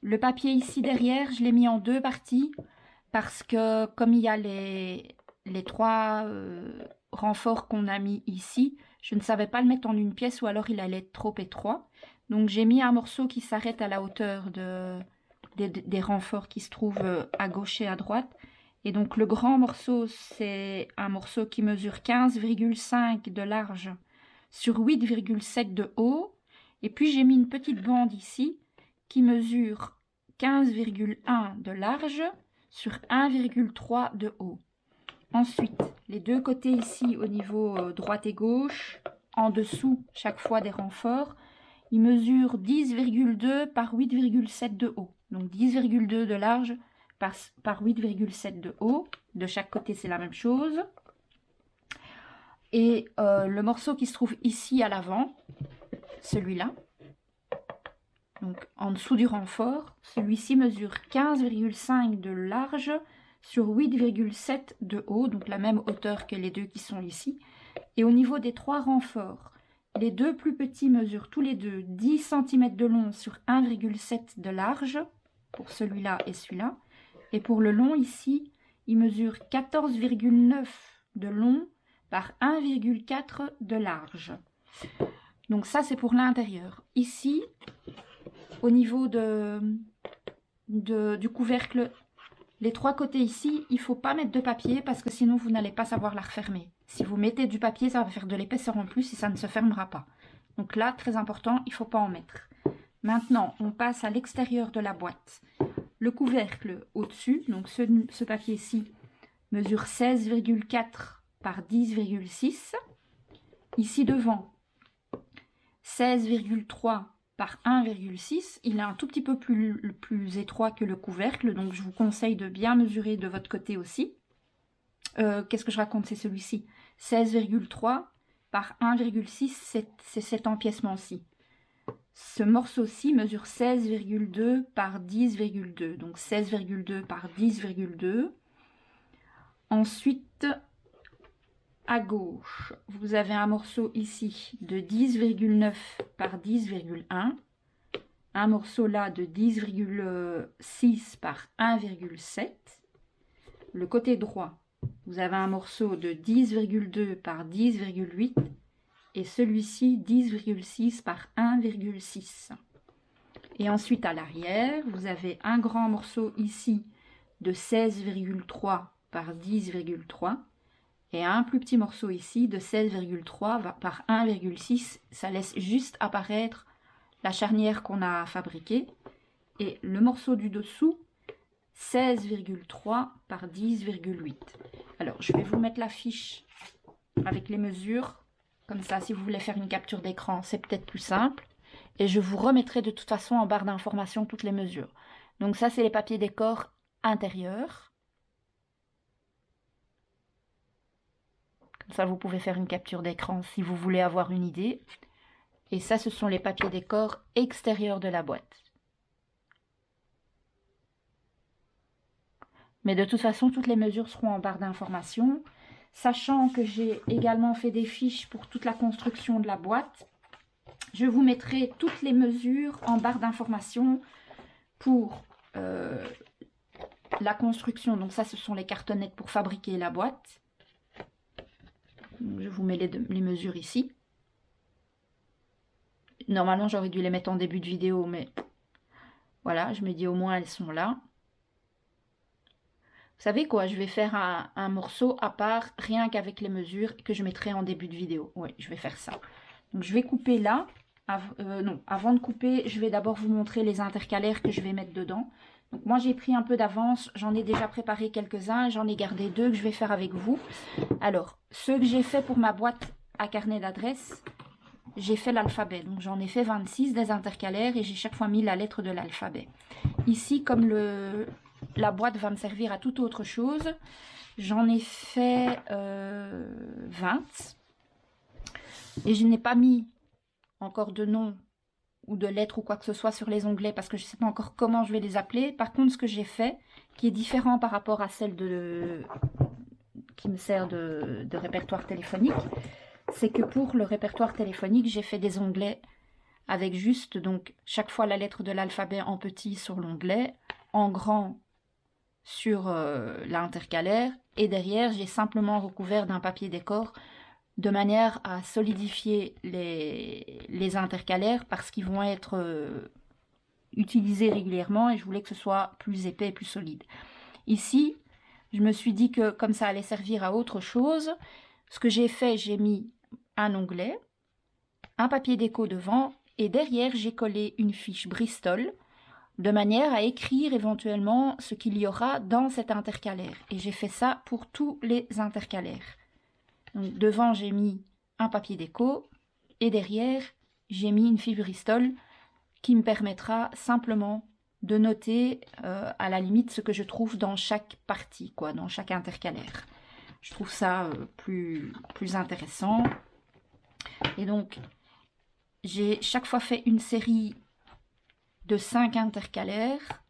Le papier ici derrière, je l'ai mis en 2 parties parce que comme il y a les 3 renforts qu'on a mis ici, je ne savais pas le mettre en une pièce ou alors il allait être trop étroit. Donc j'ai mis un morceau qui s'arrête à la hauteur des renforts qui se trouvent à gauche et à droite. Et donc le grand morceau, c'est un morceau qui mesure 15,5 de large sur 8,7 de haut. Et puis j'ai mis une petite bande ici qui mesure 15,1 de large sur 1,3 de haut. Ensuite, les 2 côtés ici au niveau droite et gauche, en dessous chaque fois des renforts, ils mesurent 10,2 par 8,7 de haut. Donc 10,2 de large par 8,7 de haut. De chaque côté, c'est la même chose. Et le morceau qui se trouve ici à l'avant, celui-là, donc en dessous du renfort, celui-ci mesure 15,5 de large sur 8,7 de haut, donc la même hauteur que les 2 qui sont ici. Et au niveau des 3 renforts, les 2 plus petits mesurent tous les 2 10 cm de long sur 1,7 de large, pour celui-là et celui-là. Et pour le long ici, il mesure 14,9 de long par 1,4 de large. Donc ça, c'est pour l'intérieur. Ici, au niveau du couvercle, les 3 côtés ici, il ne faut pas mettre de papier parce que sinon, vous n'allez pas savoir la refermer. Si vous mettez du papier, ça va faire de l'épaisseur en plus et ça ne se fermera pas. Donc là, très important, il ne faut pas en mettre. Maintenant, on passe à l'extérieur de la boîte. Le couvercle au-dessus, donc ce papier-ci, mesure 16,4 par 10,6. Ici devant, 16,3 par 1,6. Il est un tout petit peu plus étroit que le couvercle, donc je vous conseille de bien mesurer de votre côté aussi. Qu'est-ce que je raconte? C'est celui-ci. 16,3 par 1,6, c'est cet empiècement-ci. Ce morceau-ci mesure 16,2 par 10,2. Donc 16,2 par 10,2. Ensuite, à gauche, vous avez un morceau ici de 10,9 par 10,1. Un morceau là de 10,6 par 1,7. Le côté droit, vous avez un morceau de 10,2 par 10,8. Et celui-ci 10,6 par 1,6. Et ensuite à l'arrière, vous avez un grand morceau ici de 16,3 par 10,3 et un plus petit morceau ici de 16,3 par 1,6. Ça laisse juste apparaître la charnière qu'on a fabriquée. Et le morceau du dessous, 16,3 par 10,8. Alors, je vais vous mettre la fiche avec les mesures. Comme ça, si vous voulez faire une capture d'écran, c'est peut-être plus simple. Et je vous remettrai de toute façon en barre d'informations toutes les mesures. Donc ça, c'est les papiers décor intérieurs. Comme ça, vous pouvez faire une capture d'écran si vous voulez avoir une idée. Et ça, ce sont les papiers décor extérieurs de la boîte. Mais de toute façon, toutes les mesures seront en barre d'informations. Sachant que j'ai également fait des fiches pour toute la construction de la boîte, je vous mettrai toutes les mesures en barre d'informations pour la construction. Donc ça, ce sont les cartonnettes pour fabriquer la boîte. Donc, je vous mets les mesures ici. Normalement, j'aurais dû les mettre en début de vidéo, mais voilà, je me dis au moins elles sont là. Vous savez quoi, je vais faire un morceau à part, rien qu'avec les mesures, que je mettrai en début de vidéo. Oui, je vais faire ça. Donc je vais couper là. Non, avant de couper, je vais d'abord vous montrer les intercalaires que je vais mettre dedans. Donc moi j'ai pris un peu d'avance, j'en ai déjà préparé quelques-uns, j'en ai gardé 2 que je vais faire avec vous. Alors, ceux que j'ai fait pour ma boîte à carnet d'adresse, j'ai fait l'alphabet. Donc j'en ai fait 26 des intercalaires et j'ai chaque fois mis la lettre de l'alphabet. Ici, comme la boîte va me servir à toute autre chose, j'en ai fait 20. Et je n'ai pas mis encore de nom ou de lettres ou quoi que ce soit sur les onglets parce que je ne sais pas encore comment je vais les appeler. Par contre, ce que j'ai fait, qui est différent par rapport à celle qui me sert de répertoire téléphonique, c'est que pour le répertoire téléphonique, j'ai fait des onglets avec juste donc chaque fois la lettre de l'alphabet en petit sur l'onglet, en grand sur l'intercalaire, et derrière j'ai simplement recouvert d'un papier décor de manière à solidifier les intercalaires parce qu'ils vont être utilisés régulièrement et je voulais que ce soit plus épais et plus solide. Ici, je me suis dit que comme ça allait servir à autre chose, ce que j'ai fait, j'ai mis un onglet, un papier déco devant et derrière j'ai collé une fiche Bristol de manière à écrire éventuellement ce qu'il y aura dans cet intercalaire. Et j'ai fait ça pour tous les intercalaires. Donc devant j'ai mis un papier déco et derrière j'ai mis une fiche Bristol qui me permettra simplement de noter à la limite ce que je trouve dans chaque partie, quoi, dans chaque intercalaire. Je trouve ça plus intéressant. Et donc j'ai chaque fois fait une série de 5 intercalaires,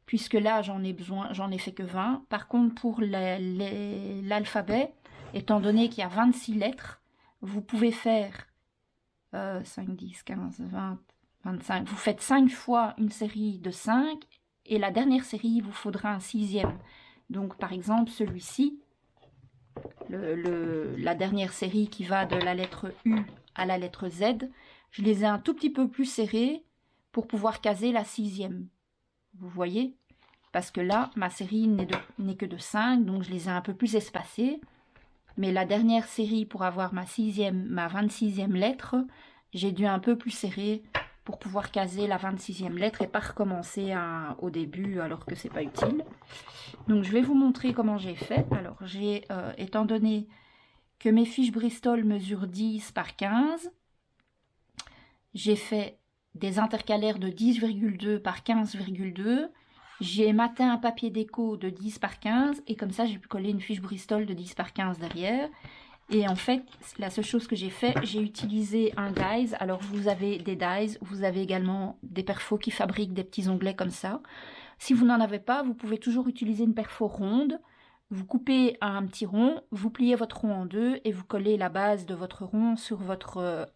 puisque là j'en ai fait que 20. Par contre pour l'alphabet, étant donné qu'il y a 26 lettres, vous pouvez faire 5, 10, 15, 20, 25. Vous faites 5 fois une série de 5 et la dernière série, il vous faudra un 6e. Donc par exemple celui-ci, la dernière série qui va de la lettre U à la lettre Z, je les ai un tout petit peu plus serrés pour pouvoir caser la 6e. Vous voyez? Parce que là, ma série n'est que de 5, donc je les ai un peu plus espacés. Mais la dernière série, pour avoir ma 26e lettre, j'ai dû un peu plus serrer pour pouvoir caser la 26e lettre et pas recommencer au début alors que c'est pas utile. Donc je vais vous montrer comment j'ai fait. Alors étant donné que mes fiches Bristol mesurent 10 par 15, j'ai fait des intercalaires de 10,2 par 15,2. J'ai maté un papier déco de 10 par 15 et comme ça j'ai pu coller une fiche Bristol de 10 par 15 derrière. Et en fait, la seule chose que j'ai fait, j'ai utilisé un dies. Alors vous avez des dies, vous avez également des perfos qui fabriquent des petits onglets comme ça. Si vous n'en avez pas, vous pouvez toujours utiliser une perfo ronde. Vous coupez un petit rond, vous pliez votre rond en deux et vous collez la base de votre rond sur votre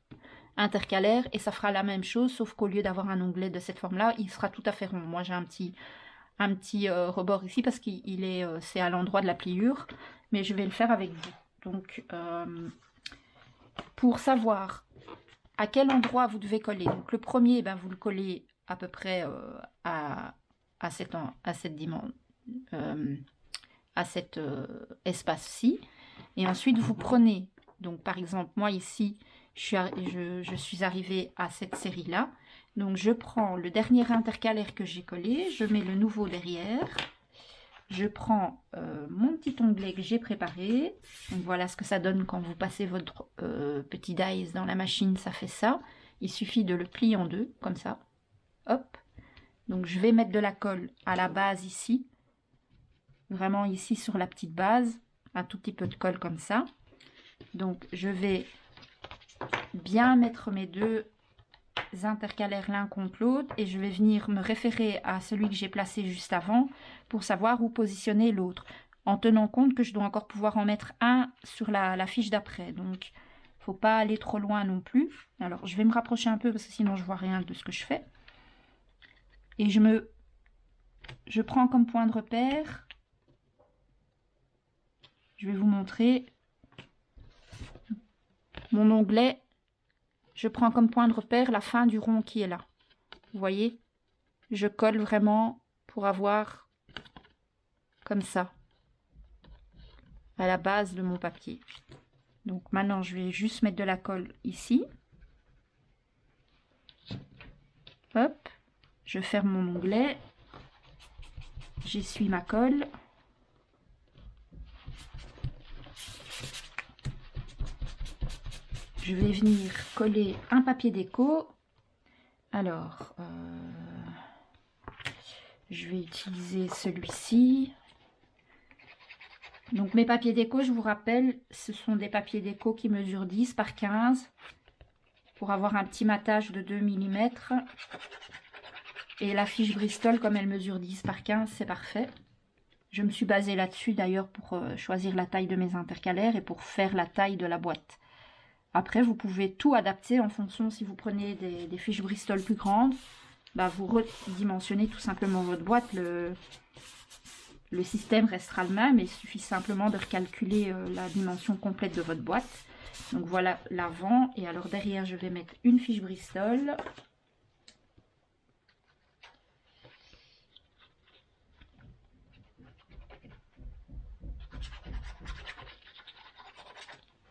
intercalaire et ça fera la même chose, sauf qu'au lieu d'avoir un onglet de cette forme-là, il sera tout à fait rond. Moi j'ai un petit rebord ici parce qu'il est c'est à l'endroit de la pliure, mais je vais le faire avec vous. Donc pour savoir à quel endroit vous devez coller, donc le premier, vous le collez à peu près à cet espace-ci, et ensuite vous prenez, donc par exemple moi ici je suis arrivée à cette série là, Donc je prends le dernier intercalaire que j'ai collé, je mets le nouveau derrière. Je prends mon petit onglet que j'ai préparé. Donc voilà ce que ça donne quand vous passez votre petit dies dans la machine, ça fait ça. Il suffit de le plier en deux, comme ça. Hop. Donc je vais mettre de la colle à la base ici. Vraiment ici sur la petite base. Un tout petit peu de colle comme ça. Donc je vais bien mettre mes deux intercalaires l'un contre l'autre et je vais venir me référer à celui que j'ai placé juste avant pour savoir où positionner l'autre, en tenant compte que je dois encore pouvoir en mettre un sur la fiche d'après. Donc il ne faut pas aller trop loin non plus. Alors je vais me rapprocher un peu parce que sinon je vois rien de ce que je fais. Et je prends comme point de repère, je vais vous montrer mon onglet. Je prends comme point de repère la fin du rond qui est là. Vous voyez, je colle vraiment pour avoir comme ça à la base de mon papier. Donc maintenant je vais juste mettre de la colle ici. Hop, je ferme mon onglet, j'essuie ma colle. Je vais venir coller un papier déco. Alors, je vais utiliser celui-ci. Donc mes papiers déco, je vous rappelle, ce sont des papiers déco qui mesurent 10 par 15 pour avoir un petit matage de 2 mm. Et la fiche Bristol, comme elle mesure 10 par 15, c'est parfait. Je me suis basée là-dessus d'ailleurs pour choisir la taille de mes intercalaires et pour faire la taille de la boîte. Après, vous pouvez tout adapter en fonction, si vous prenez des fiches Bristol plus grandes, bah vous redimensionnez tout simplement votre boîte. Le système restera le même, il suffit simplement de recalculer la dimension complète de votre boîte. Donc voilà l'avant, et alors derrière, je vais mettre une fiche Bristol.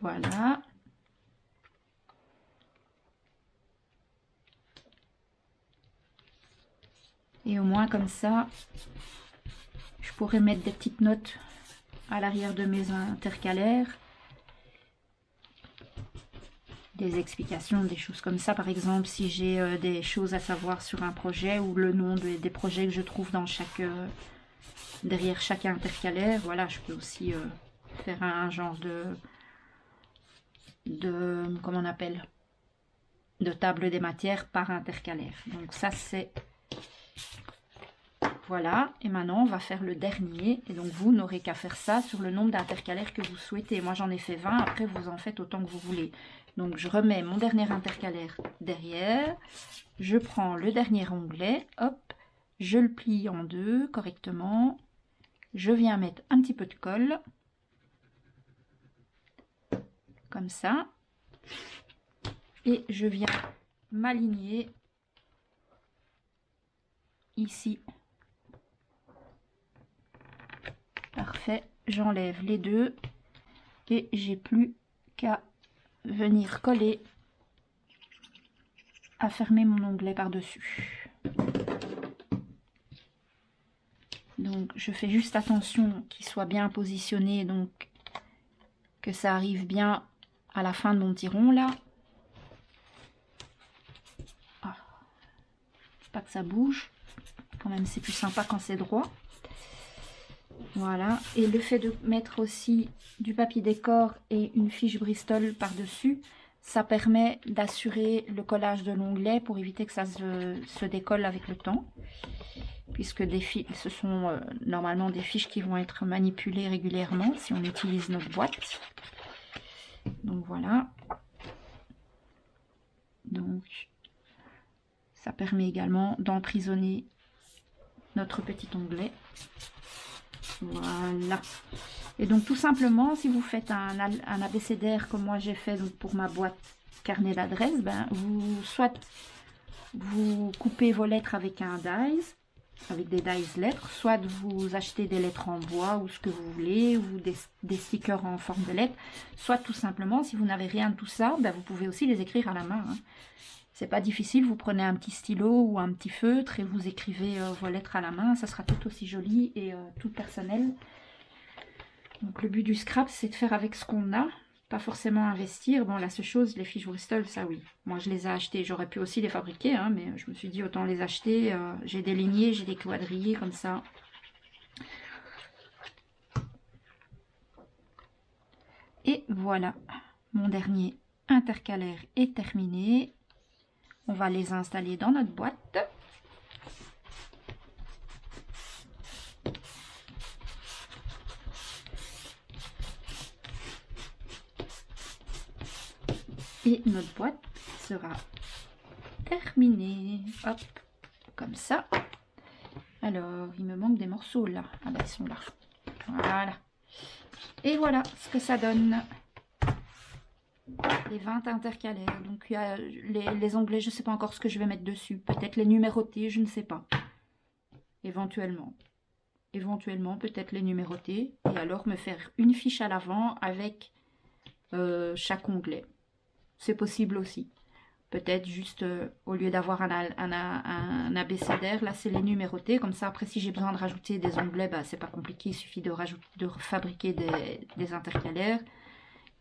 Voilà. Et au moins comme ça, je pourrais mettre des petites notes à l'arrière de mes intercalaires. Des explications, des choses comme ça. Par exemple, si j'ai des choses à savoir sur un projet ou le nom des projets que je trouve dans derrière chaque intercalaire. Voilà, je peux aussi faire un genre comment on appelle, de table des matières par intercalaire. Donc ça c'est... Voilà, et maintenant on va faire le dernier, et donc vous n'aurez qu'à faire ça sur le nombre d'intercalaires que vous souhaitez. Moi j'en ai fait 20, après vous en faites autant que vous voulez. Donc je remets mon dernier intercalaire derrière, je prends le dernier onglet, hop, je le plie en deux correctement, je viens mettre un petit peu de colle, comme ça, et je viens m'aligner ici. Parfait, j'enlève les deux et j'ai plus qu'à venir coller, à fermer mon onglet par-dessus. Donc je fais juste attention qu'il soit bien positionné, donc que ça arrive bien à la fin de mon petit rond là. Ah, pas que ça bouge, quand même c'est plus sympa quand c'est droit. Voilà, et le fait de mettre aussi du papier décor et une fiche Bristol par-dessus, ça permet d'assurer le collage de l'onglet pour éviter que ça se décolle avec le temps. Puisque ce sont normalement des fiches qui vont être manipulées régulièrement si on utilise notre boîte. Donc voilà. Donc ça permet également d'emprisonner notre petit onglet. Voilà. Et donc tout simplement, si vous faites un abécédaire comme moi j'ai fait donc pour ma boîte carnet d'adresse, ben, soit vous coupez vos lettres avec un dies, avec des dies lettres, soit vous achetez des lettres en bois ou ce que vous voulez, ou des stickers en forme de lettres, soit tout simplement, si vous n'avez rien de tout ça, ben, vous pouvez aussi les écrire à la main. Hein. C'est pas difficile, vous prenez un petit stylo ou un petit feutre et vous écrivez vos lettres à la main, ça sera tout aussi joli et tout personnel. Donc le but du scrap, c'est de faire avec ce qu'on a, pas forcément investir. Bon, la seule chose, les fiches Bristol, ça oui. Moi, je les ai achetées, j'aurais pu aussi les fabriquer, hein, mais je me suis dit autant les acheter. J'ai des lignées, j'ai des quadrillés comme ça. Et voilà, mon dernier intercalaire est terminé. On va les installer dans notre boîte. Et notre boîte sera terminée. Hop, comme ça. Alors, il me manque des morceaux là. Ah ben, ils sont là. Voilà. Et voilà ce que ça donne. Les 20 intercalaires. Donc, il y a les onglets, je ne sais pas encore ce que je vais mettre dessus. Peut-être les numérotés, je ne sais pas. Éventuellement. Éventuellement, peut-être les numérotés. Et alors, me faire une fiche à l'avant avec chaque onglet. C'est possible aussi. Peut-être juste, au lieu d'avoir un abécédaire, là, c'est les numérotés. Comme ça, après, si j'ai besoin de rajouter des onglets, bah, c'est pas compliqué. Il suffit de fabriquer des intercalaires.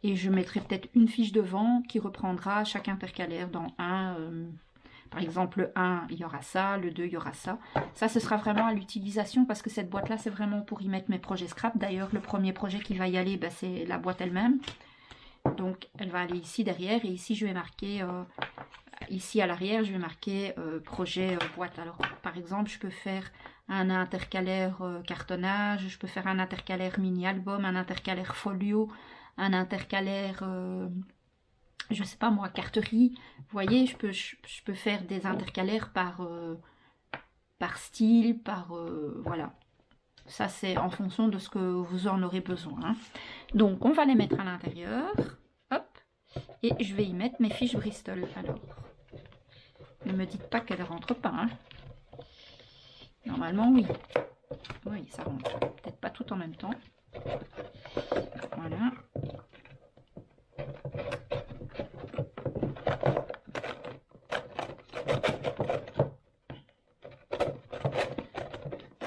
Et je mettrai peut-être une fiche devant qui reprendra chaque intercalaire dans un. Par exemple, le 1, il y aura ça. Le 2, il y aura ça. Ça, ce sera vraiment à l'utilisation parce que cette boîte-là, c'est vraiment pour y mettre mes projets scrap. D'ailleurs, le premier projet qui va y aller, bah, c'est la boîte elle-même. Donc, elle va aller ici derrière. Et ici, je vais marquer... ici, à l'arrière, je vais marquer projet boîte. Alors, par exemple, je peux faire un intercalaire cartonnage. Je peux faire un intercalaire mini-album, un intercalaire folio, un intercalaire, je sais pas moi, carterie. Vous voyez, je peux faire des intercalaires par style, voilà. Ça, c'est en fonction de ce que vous en aurez besoin. Hein. Donc, on va les mettre à l'intérieur. Hop. Et je vais y mettre mes fiches Bristol. Alors, ne me dites pas qu'elles ne rentrent pas. Hein. Normalement, oui. Oui, ça rentre. Peut-être pas tout en même temps. Voilà.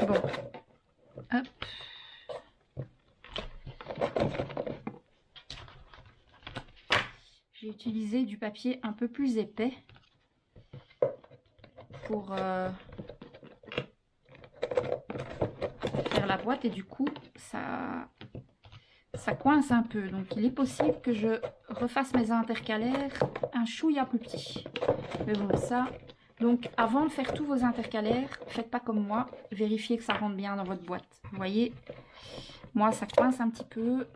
Bon. Hop. J'ai utilisé du papier un peu plus épais pour faire la boîte et du coup ça coince un peu. Donc il est possible que je refasse mes intercalaires un chouïa plus petit. Mais bon, ça... Donc avant de faire tous vos intercalaires, faites pas comme moi, vérifiez que ça rentre bien dans votre boîte. Vous voyez, moi ça coince un petit peu.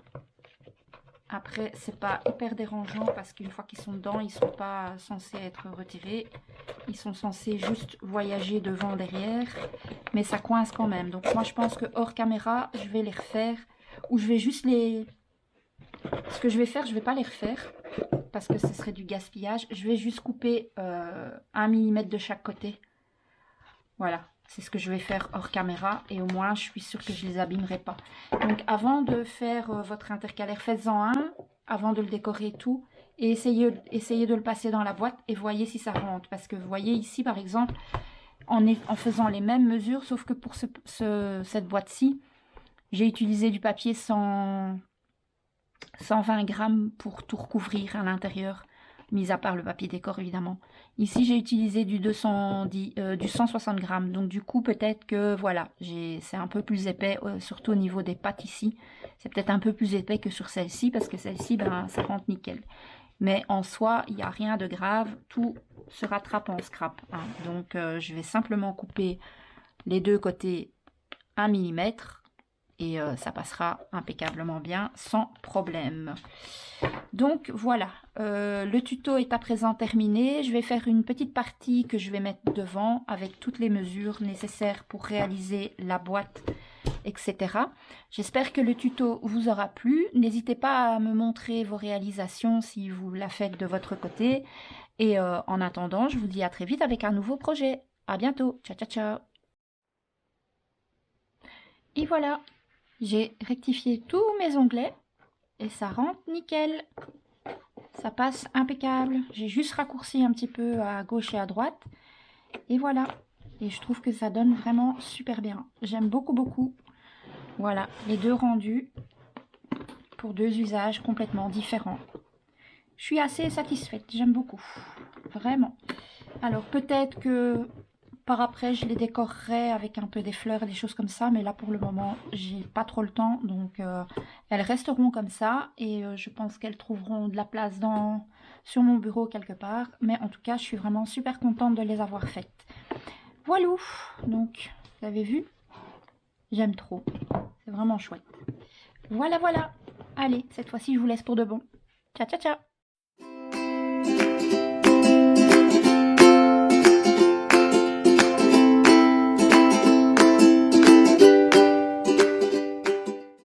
Après, c'est pas hyper dérangeant parce qu'une fois qu'ils sont dedans, ils sont pas censés être retirés. Ils sont censés juste voyager devant, derrière. Mais ça coince quand même. Donc moi, je pense que hors caméra, je vais les refaire. Ou je vais juste les... Ce que je vais faire, je vais pas les refaire. Parce que ce serait du gaspillage. Je vais juste couper 1 mm de chaque côté. Voilà. C'est ce que je vais faire hors caméra et au moins je suis sûre que je les abîmerai pas. Donc avant de faire votre intercalaire, faites-en un avant de le décorer et tout. Et essayez de le passer dans la boîte et voyez si ça rentre. Parce que vous voyez ici par exemple, en faisant les mêmes mesures, sauf que pour cette boîte-ci, j'ai utilisé du papier 120 grammes pour tout recouvrir à l'intérieur. Mis à part le papier décor évidemment. Ici j'ai utilisé du 160 grammes. Donc du coup peut-être que voilà, c'est un peu plus épais, surtout au niveau des pattes ici. C'est peut-être un peu plus épais que sur celle-ci parce que celle-ci, ben, ça rentre nickel. Mais en soi, il n'y a rien de grave. Tout se rattrape en scrap. Hein. Donc je vais simplement couper les deux côtés 1 mm. Et ça passera impeccablement bien, sans problème. Donc voilà, le tuto est à présent terminé. Je vais faire une petite partie que je vais mettre devant avec toutes les mesures nécessaires pour réaliser la boîte, etc. J'espère que le tuto vous aura plu. N'hésitez pas à me montrer vos réalisations si vous la faites de votre côté. Et en attendant, je vous dis à très vite avec un nouveau projet. À bientôt. Ciao, ciao, ciao. Et voilà. J'ai rectifié tous mes onglets et ça rentre nickel. Ça passe impeccable. J'ai juste raccourci un petit peu à gauche et à droite. Et voilà. Et je trouve que ça donne vraiment super bien. J'aime beaucoup, beaucoup. Voilà, les deux rendus pour deux usages complètement différents. Je suis assez satisfaite. J'aime beaucoup. Vraiment. Alors, peut-être que par après, je les décorerai avec un peu des fleurs et des choses comme ça. Mais là, pour le moment, j'ai pas trop le temps. Donc, elles resteront comme ça. Et je pense qu'elles trouveront de la place sur mon bureau quelque part. Mais en tout cas, je suis vraiment super contente de les avoir faites. Voilà. Donc, vous avez vu? J'aime trop. C'est vraiment chouette. Voilà, voilà. Allez, cette fois-ci, je vous laisse pour de bon. Ciao, ciao, ciao.